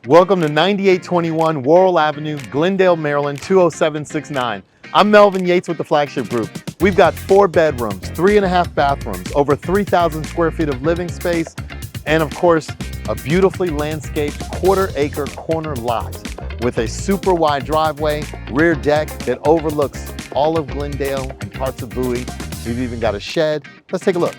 Welcome to 9821 Worrell Avenue, Glendale, Maryland, 20769. I'm Melvin Yates with the Flagship Group. We've got 4 bedrooms, 3.5 bathrooms, over 3,000 square feet of living space, and of course, a beautifully landscaped quarter-acre corner lot with a super wide driveway, rear deck that overlooks all of Glendale and parts of Bowie. We've even got a shed. Let's take a look.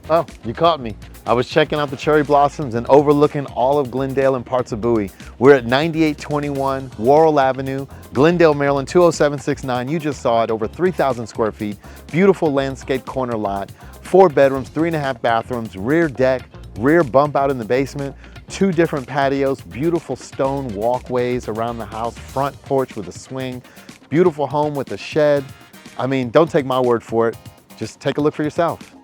Oh, you caught me. I was checking out the cherry blossoms and overlooking all of Glendale and parts of Bowie. We're at 9821 Worrell Avenue, Glendale, Maryland, 20769. You just saw it, over 3,000 square feet. Beautiful landscape corner lot, 4 bedrooms, 3.5 bathrooms, rear deck, rear bump out in the basement, 2 different patios, beautiful stone walkways around the house, front porch with a swing, beautiful home with a shed. I mean, don't take my word for it. Just take a look for yourself.